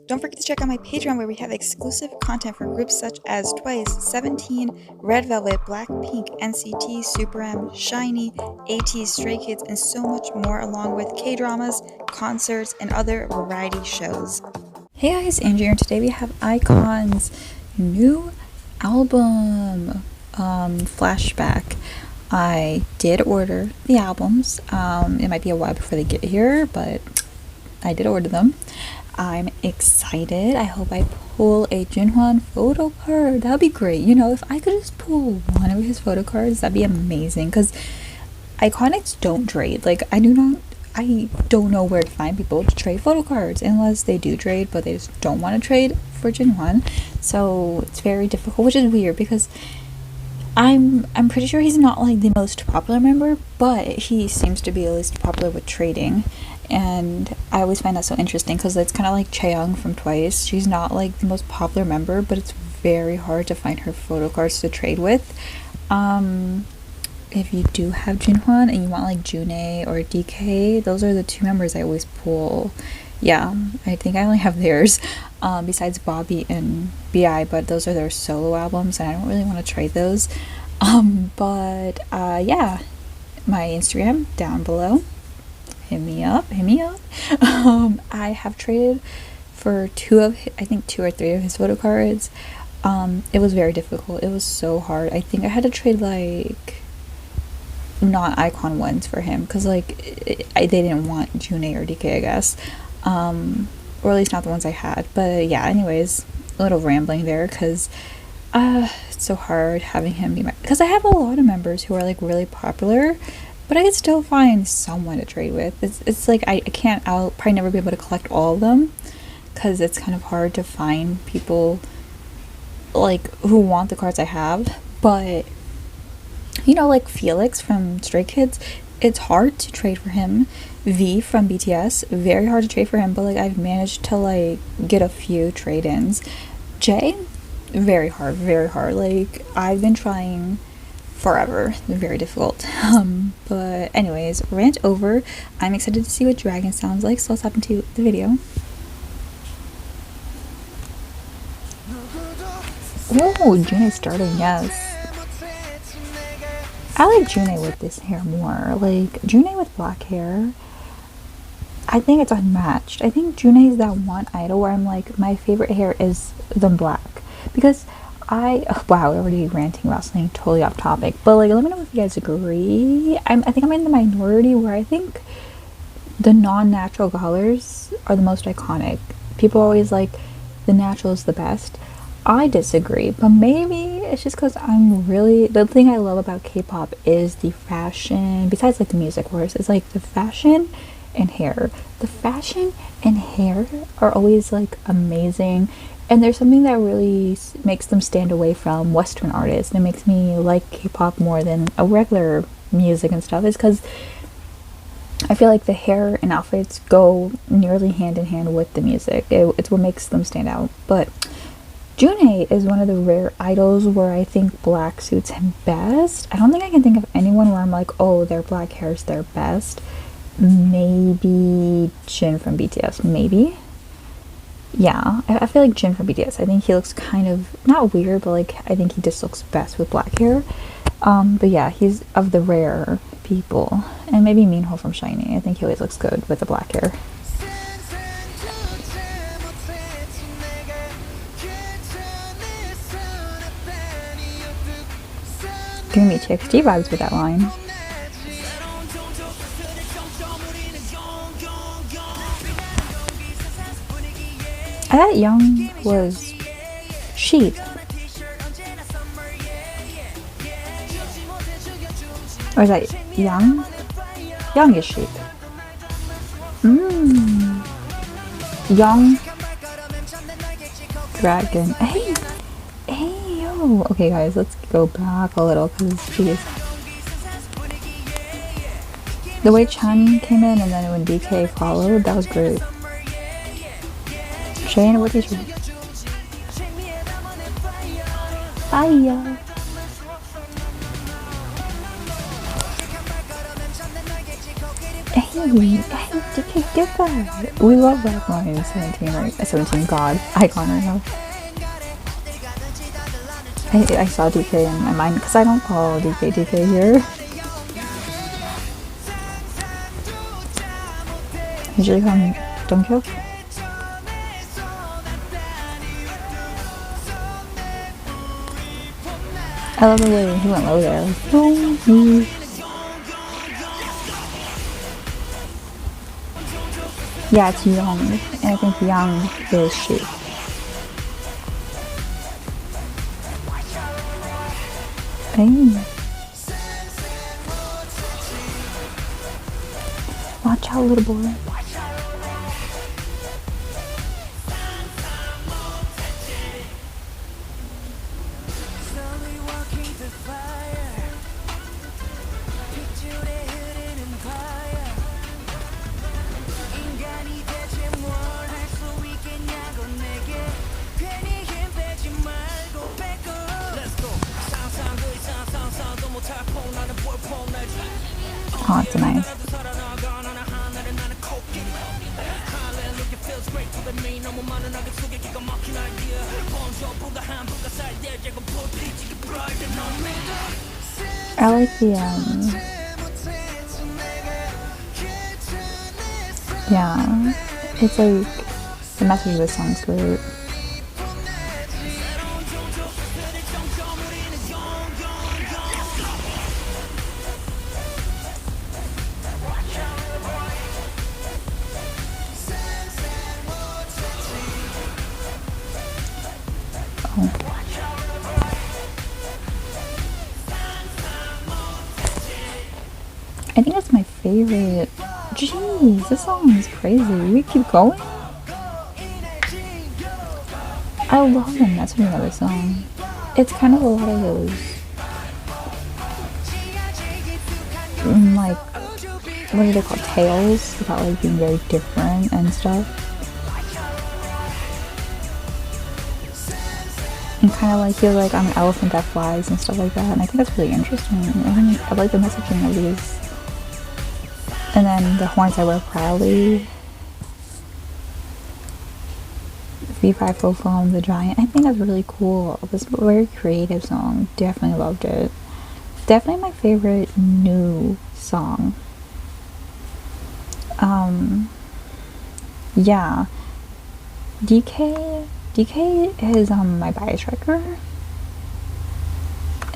Don't forget to check out my Patreon where we have exclusive content for groups such as Twice, 17, Red Velvet, Blackpink, NCT, Super M, SHINee, AT, Stray Kids, and so much more, along with K-dramas, concerts, and other variety shows. Hey guys, Angie here, and today we have iKON's new album, Flashback. I did order the albums. It might be a while before they get here, but I did order them. I'm excited. I hope I pull a Jinhwan photo card. That'd be great. You know, if I could just pull one of his photo cards, that'd be amazing. Because iconics don't trade. Like, I don't know where to find people to trade photo cards unless they do trade, but they just don't want to trade for Jinhwan. So it's very difficult, which is weird because I'm pretty sure he's not like the most popular member, but he seems to be at least popular with trading. And I always find that so interesting because it's kind of like Chaeyoung from Twice. She's not like the most popular member, but it's very hard to find her photo cards to trade with. If you do have Jinhwan and you want like June or DK, those are the two members I always pull. Yeah, I think I only have theirs besides Bobby and BI, but those are their solo albums and I don't really want to trade those. Yeah, my Instagram down below. Hit me up. I have traded for two or three of his photo cards. It was very difficult. It was so hard. I think I had to trade like not iKON ones for him because like they didn't want June or DK, I guess, or at least not the ones I had. But yeah, anyways, a little rambling there because it's so hard having him be because I have a lot of members who are like really popular, but I could still find someone to trade with. It's like I'll probably never be able to collect all of them because it's kind of hard to find people like who want the cards I have. But you know, like Felix from Stray Kids, it's hard to trade for him. V from BTS, very hard to trade for him, but like I've managed to like get a few trade-ins. J, very hard. Like I've been trying forever. Very difficult. But anyways, rant over. I'm excited to see what Dragon sounds like, so let's hop into the video. Oh, June starting, yes. I like June with this hair more. Like June with black hair, I think it's unmatched. I think June is that one idol where I'm like, my favorite hair is the black. Because wow, already ranting about something totally off topic, but like let me know if you guys agree. I think I'm in the minority where I think the non-natural colors are the most iconic. People always like the natural is the best. I disagree, but maybe it's just because the thing I love about K-pop is the fashion, besides like the music, of course, it's like the fashion and hair. The fashion and hair are always like amazing. And there's something that really makes them stand away from Western artists. And it makes me like K-pop more than a regular music and stuff. Is because I feel like the hair and outfits go nearly hand in hand with the music. It's what makes them stand out. But June is one of the rare idols where I think black suits him best. I don't think I can think of anyone where I'm like, oh, their black hair is their best. Maybe Jin from BTS. Maybe. Yeah, I feel like Jin from BTS. I think he looks kind of, not weird, but like, I think he just looks best with black hair. But yeah, he's of the rare people. And maybe Minho from SHINee. I think he always looks good with the black hair. Giving me TXT vibes with that line. I thought Young was sheep. Or is that Young? Young is sheep. Young Dragon. Hey, yo. Okay, guys, let's go back a little because jeez. The way Chan came in and then when DK followed, that was great. Shane, what is your fire? Hey, Hey, DK, get that! We love Black Line 17, right? 17, God, iKON right now. I saw DK in my mind because I don't call DK here. Usually call him Donghyuk. I love the way he went low there. Like, yeah, it's Young, and I think Young is she. Hey. Watch out, little boy. Oh, it's nice. I like the yeah, it's like the message of the song's great. I think that's my favorite. Jeez, this song is crazy. We keep going. I love the messaging of this song. It's kind of a lot of those, like, what are they called? Tales about like being very different and stuff. And kind of like feel like I'm an elephant that flies and stuff like that. And I think that's really interesting. I like the messaging of these. And then the horns I wear proudly. V5 full foam, the giant. I think that's really cool. It was a very creative song. Definitely loved it. Definitely my favorite new song. Yeah. DK is my bias tracker.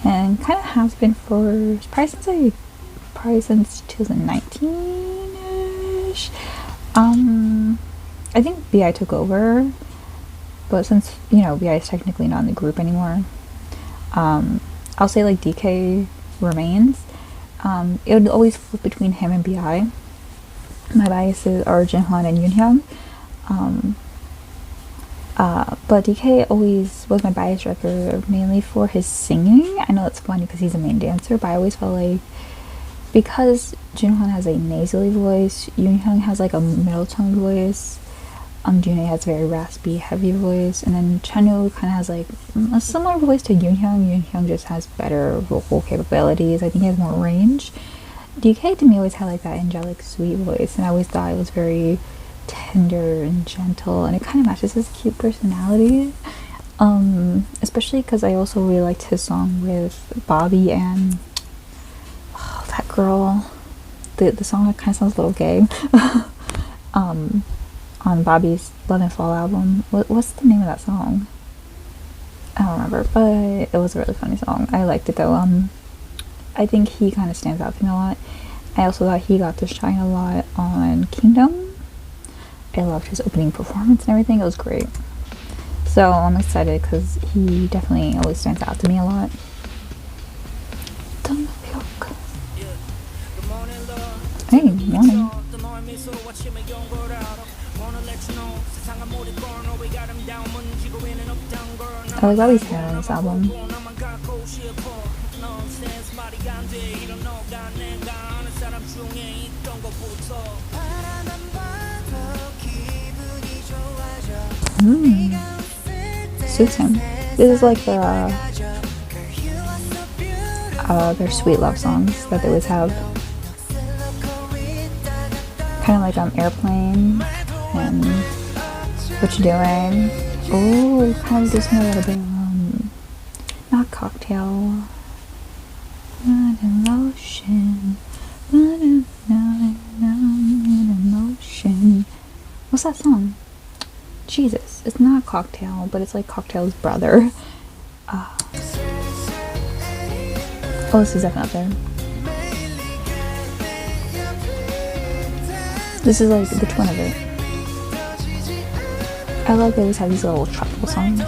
And kind of has been for probably since 2019-ish. I think BI took over, but since, you know, BI is technically not in the group anymore, I'll say like DK remains. It would always flip between him and BI. My biases are Jinhwan and Yoonhyung. But DK always was my bias record, mainly for his singing. I know it's funny because he's a main dancer, but I always felt like because Jinhwan has a nasally voice, Yoonhyung has like a middle tone voice, June has a very raspy, heavy voice, and then Chanyeol kind of has like a similar voice to Yoonhyung. Yoonhyung just has better vocal capabilities. I think he has more range. DK to me always had like that angelic, sweet voice, and I always thought it was very tender and gentle, and it kind of matches his cute personality. Especially because I also really liked his song with Bobby and that girl. The song kind of sounds a little gay. On Bobby's Love and Fall album. What's the name of that song? I don't remember, but it was a really funny song. I liked it though. I think he kind of stands out to me a lot. I also thought he got to shine a lot on Kingdom. I loved his opening performance and everything. It was great. So I'm excited because he definitely always stands out to me a lot. Hey, morning. I like Bobby's hair on this album. Suits him. This is like their sweet love songs that they always have. Kind of like Airplane and What You Doing. Oh, kind of gives me a little bit not Cocktail. Not emotion. Not emotion. What's that song? Jesus, it's not Cocktail, but it's like Cocktail's brother. Oh, this is definitely up there. This is like the twin of it. I like they always have these little tropical songs.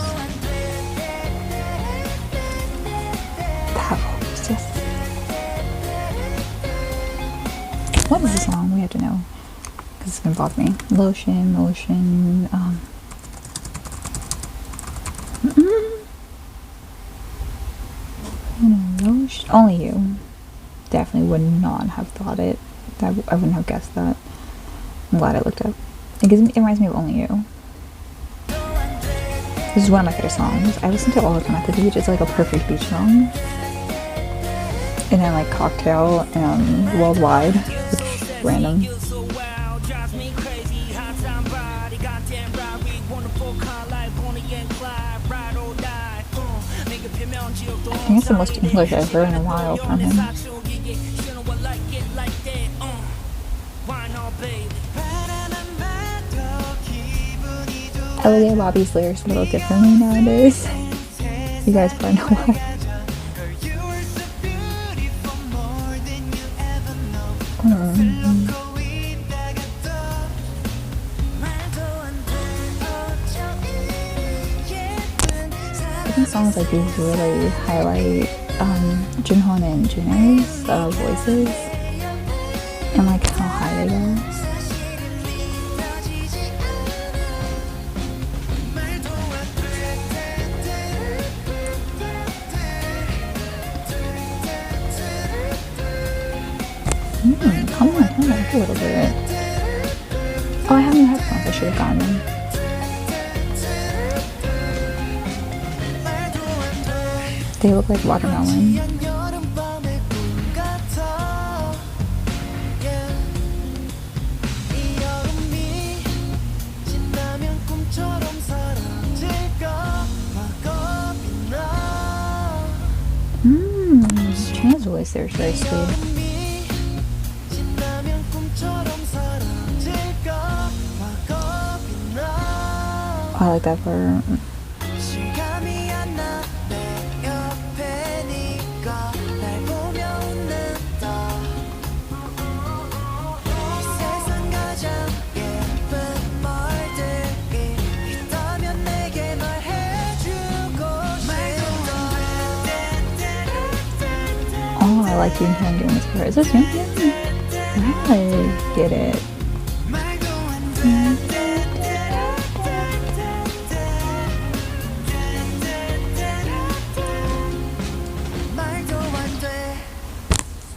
Towels, yes. What is the song? We have to know. Because it's gonna bother me. Lotion, motion, lotion. Only You. Definitely would not have thought it. I wouldn't have guessed that. I'm glad I looked up. It reminds me of Only You. This is one of my favorite songs. I listen to it all the time at the beach. It's like a perfect beach song. And then like Cocktail and Worldwide, which is random. I think it's the most English I've heard in a while from him. I look at Bobby's lyrics a little differently nowadays. You guys probably know why. I think songs like these really highlight Junhon and Juno's voices and like how high they go. Come on, a little bit. Oh, I have new headphones. I should have gotten them. They look like watermelon. Chinese voice there is very sweet. I like that part. Oh, I like him doing this part. Is this him? I get it.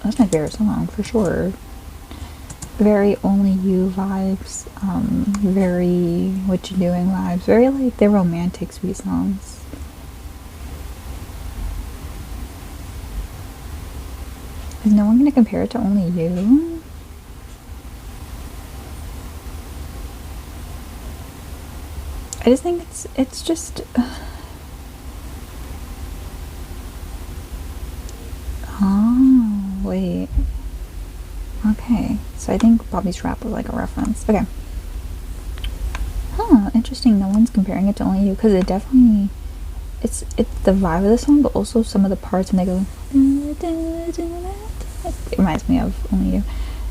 That's my favorite song for sure. Very Only You vibes, very What You Doing vibes, very like the romantic sweet songs. Is no one gonna compare it to Only You? I just think it's just wait. Okay, so I think Bobby's Rap was like a reference. Okay. Huh, interesting. No one's comparing it to Only You because it definitely it's the vibe of the song, but also some of the parts when they go. It reminds me of Only You.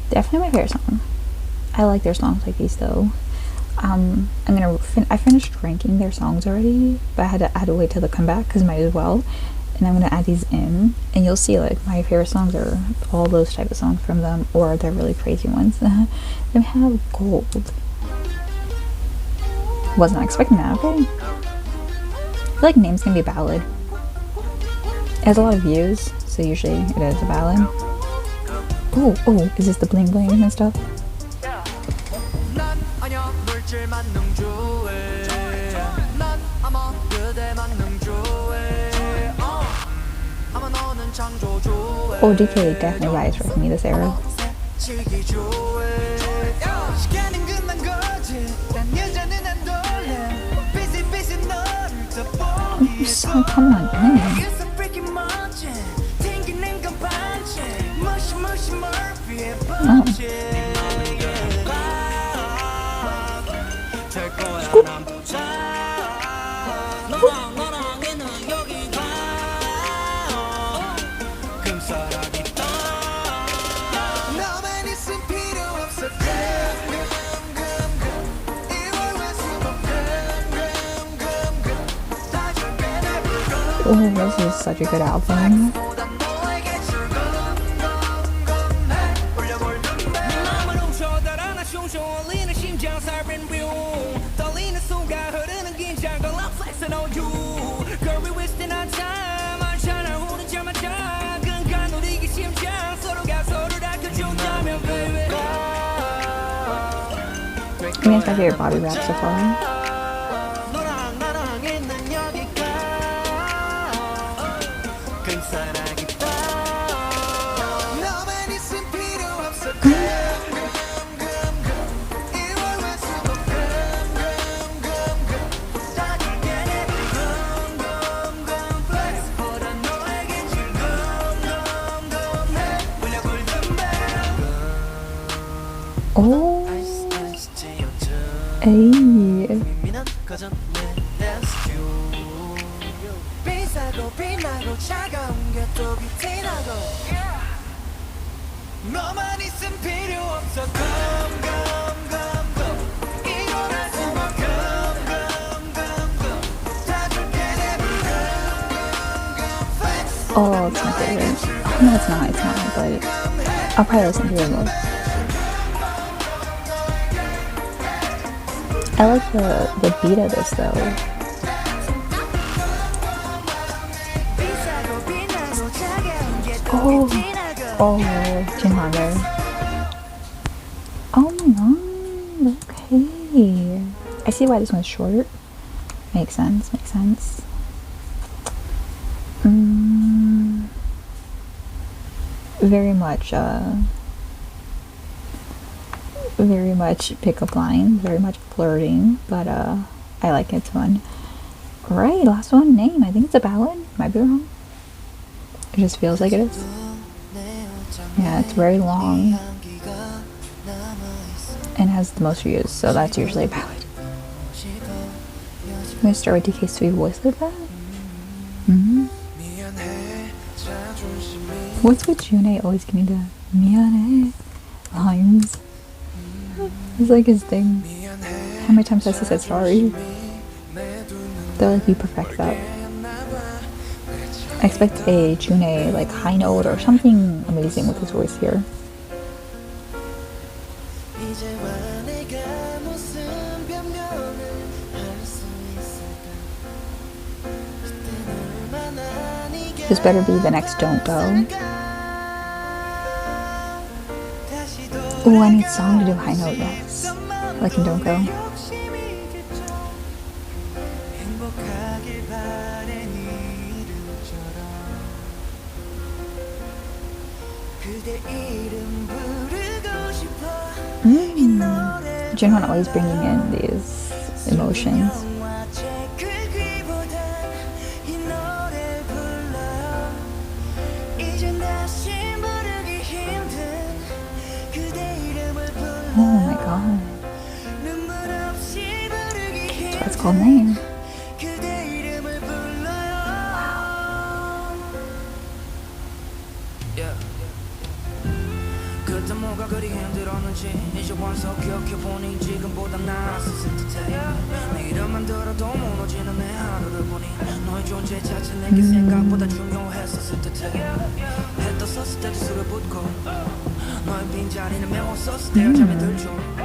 Definitely my favorite song. I like their songs like these though. I finished ranking their songs already, but I had to wait till the comeback because might as well. And I'm gonna add these in, and you'll see like my favorite songs are all those type of songs from them, or they're really crazy ones. They have gold. Was not expecting that. Okay. I feel like Name's gonna be a ballad. It has a lot of views, so usually it is a ballad. Oh, is this the bling bling and stuff? Oh, DK definitely vibes for me this era. So come on, man. Oh. Scoop. Oh, this is such a good album. I think it's my favorite Bobby rap so far. Oh, hey. Oh, it's my favorite. No, it's not, but I'll probably listen to it more. I like the beat of this though. Oh, Jim Hunter. Oh my god, okay. I see why this one's short. Makes sense, makes sense. Very much pickup line, very much flirting, but I like it, it's fun. Right, last one, Name. I think it's a ballad, might be wrong. It just feels like it is. Yeah, it's very long and has the most views, so that's usually a ballad. I'm gonna start with DK's sweet voice like that. What's with June always giving the 미안해 lines? It's like his thing. How many times has he said sorry? They're like, you perfect that. I expect a June like high note or something amazing with his voice here. This better be the next Don't Go. Oh, I need song to do high note, yes. Like in Don't Go. Jinwon always bringing in these emotions. Oh my god. That's why it's called Name.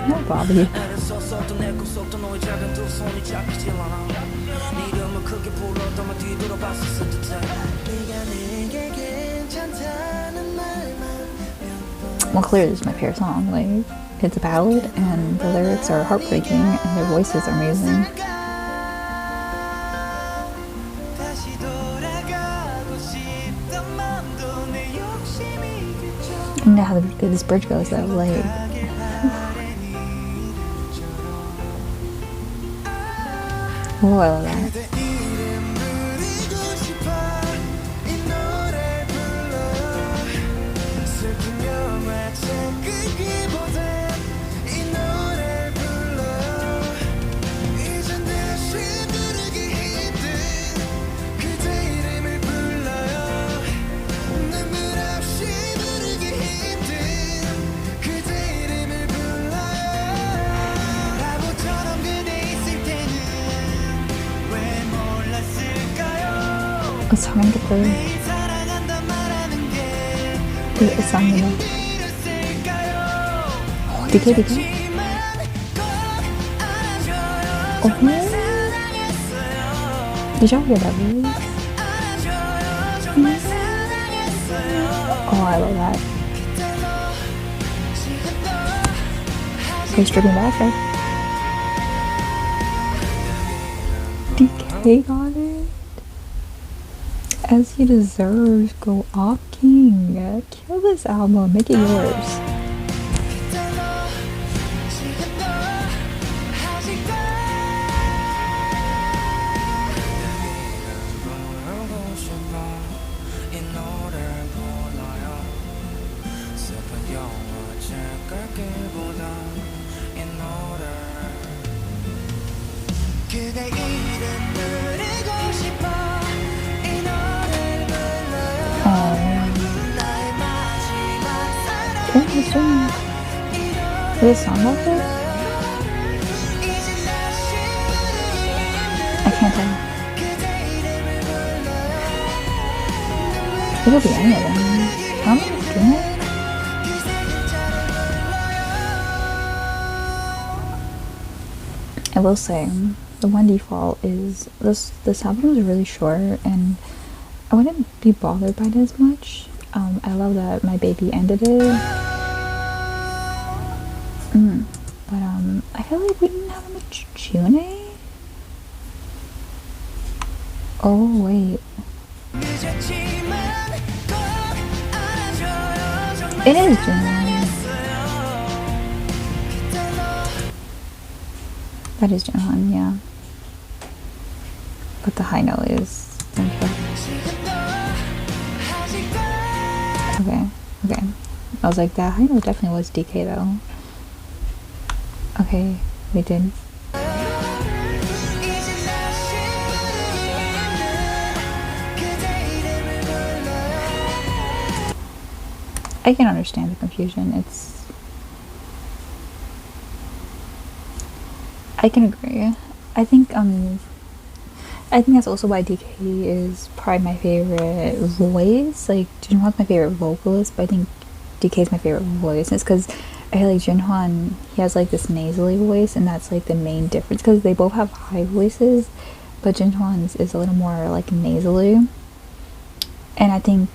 No, Bobby. Well, clearly this is my favorite song. Like, it's a ballad and the lyrics are heartbreaking and their voices are amazing. And how this bridge goes though, like oh, I love that. 사랑겠다. 쌍이네. 디케 디케. 디저트라고. Oh, I love that. He's stripping back, right? DK got it. As he deserves. Go off, King. Kill this album. Make it yours. This song about it? I can't tell. It could be any of them. How many is doing it? I will say, the one default is this album is really short, and I wouldn't be bothered by it as much. I love that My Baby ended it. But I feel like we didn't have much June. Oh wait. It is June. That is June, yeah. But the high note is okay. I was like, that high note definitely was DK though. Okay, we did. I can understand the confusion. I can agree. I think that's also why DK is probably my favorite voice. Like, Junhwan's my favorite vocalist, but I think DK is my favorite voice. It's because I feel like Junhwan, he has like this nasally voice, and that's like the main difference, because they both have high voices, but Junhwan's is a little more like nasally. And I think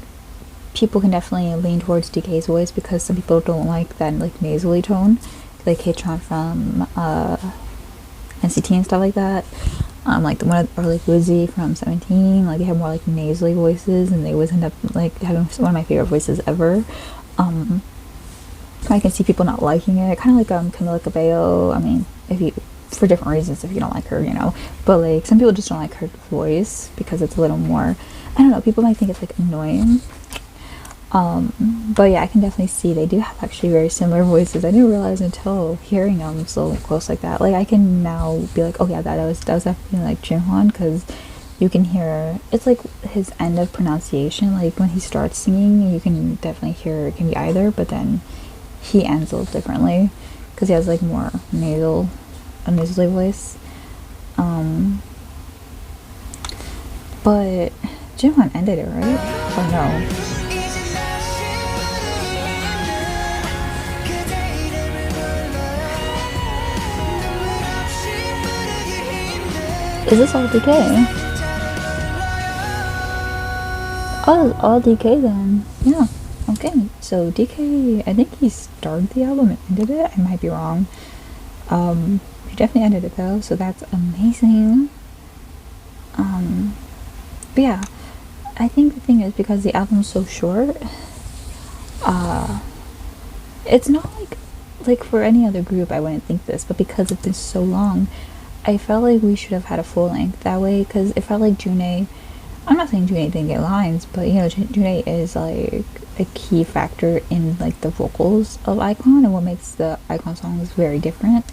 people can definitely lean towards DK's voice because some people don't like that like nasally tone, like Haechan from NCT and stuff like that. Like the one or like Woozy from 17, like they have more like nasally voices, and they always end up like having one of my favorite voices ever. I can see people not liking it, kind of like Camila Cabello. I mean, for different reasons, if you don't like her, you know. But like some people just don't like her voice because it's a little more, I don't know, people might think it's like annoying. But yeah, I can definitely see they do have actually very similar voices. I didn't realize until hearing them so close like that. Like I can now be like, oh yeah, that was definitely like Junhwan, because you can hear, it's like his end of pronunciation. Like when he starts singing, you can definitely hear it can be either, but then he ends a little differently because he has like more nasally voice. But Junhwan ended it, right? Or no? Is this all DK? All DK then. Yeah. Okay. So DK, I think he started the album and ended it. I might be wrong. He definitely ended it though, so that's amazing. But yeah, I think the thing is, because the album's so short, it's not like for any other group I wouldn't think this, but because it's been so long, I felt like we should have had a full length that way, because it felt like June, I'm not saying June didn't get lines, but you know, June is like a key factor in like the vocals of iKON and what makes the iKON songs very different.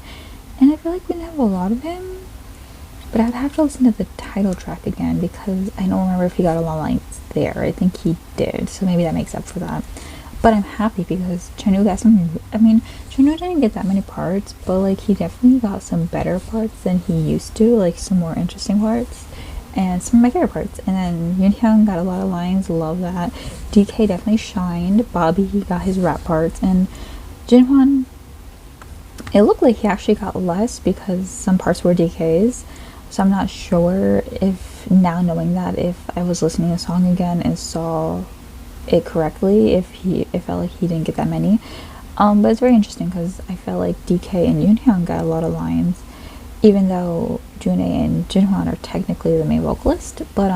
And I feel like we didn't have a lot of him, but I'd have to listen to the title track again because I don't remember if he got a lot of lines there. I think he did, so maybe that makes up for that. But I'm happy because Chanu got some, I mean, Chanu didn't get that many parts, but like he definitely got some better parts than he used to, like some more interesting parts. and some of my favorite parts. And then Yoonhyun got a lot of lines, love that. DK definitely shined. Bobby got his rap parts, and Jinhwan, it looked like he actually got less because some parts were DK's. So I'm not sure if, now knowing that, if I was listening to the song again and saw it correctly, if it felt like he didn't get that many. But it's very interesting because I felt like DK and Yoonhyun got a lot of lines, even though June and Jinhwan are technically the main vocalist. But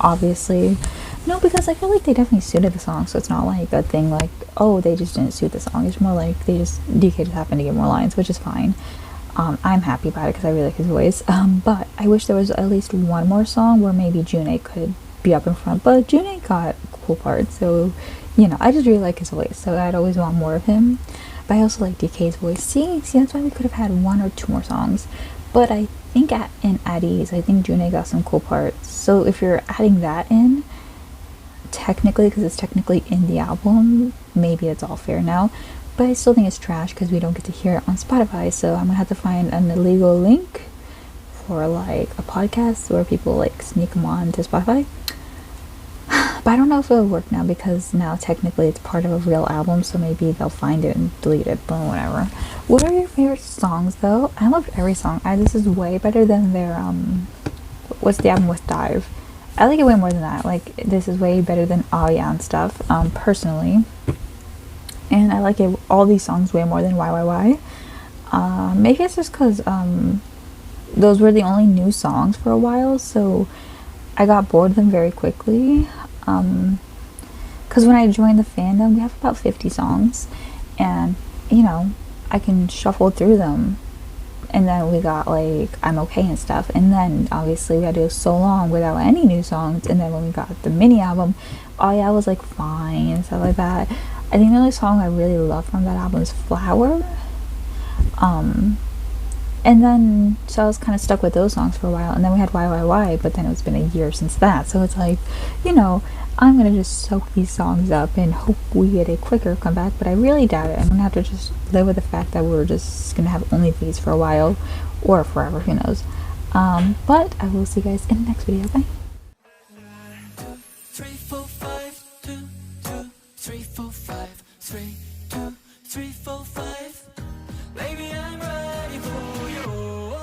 obviously, no, because I feel like they definitely suited the song, so it's not like a thing like, oh, they just didn't suit the song. It's more like DK just happened to get more lines, which is fine. I'm happy about it because I really like his voice. But I wish there was at least one more song where maybe June could be up in front. But June got cool parts, so I just really like his voice. So I'd always want more of him. But I also like DK's voice. See, that's why we could have had one or two more songs. But I think at ease, I think June got some cool parts. So if you're adding that in, technically, because it's technically in the album, maybe it's all fair now. But I still think it's trash because we don't get to hear it on Spotify. So I'm gonna have to find an illegal link for like a podcast where people like sneak them on to Spotify. But I don't know if it'll work now because now technically it's part of a real album, so maybe they'll find it and delete it, but whatever. What are your favorite songs though? I loved every song. This is way better than their what's the album with Dive. I like it way more than that. Like, this is way better than Oh Yeah and stuff, personally. And I like all these songs way more than YYY. Maybe it's just because those were the only new songs for a while, so I got bored of them very quickly. Because when I joined the fandom, we have about 50 songs, and I can shuffle through them. And then we got like I'm Okay and stuff, and then obviously we had to go so long without any new songs. And then when we got the mini album, Oh Yeah was like fine and stuff like that. I think the only song I really love from that album is Flower. And then so I was kind of stuck with those songs for a while, and then we had YYY, but then it's been a year since that, so it's like, I'm gonna just soak these songs up and hope we get a quicker comeback, but I really doubt it. I'm gonna have to just live with the fact that we're just gonna have only these for a while, or forever, who knows. But I will see you guys in the next video. Bye. 3 4 5 2 2 3 4 5 3 2 3 4 5 Baby, I'm ready for you.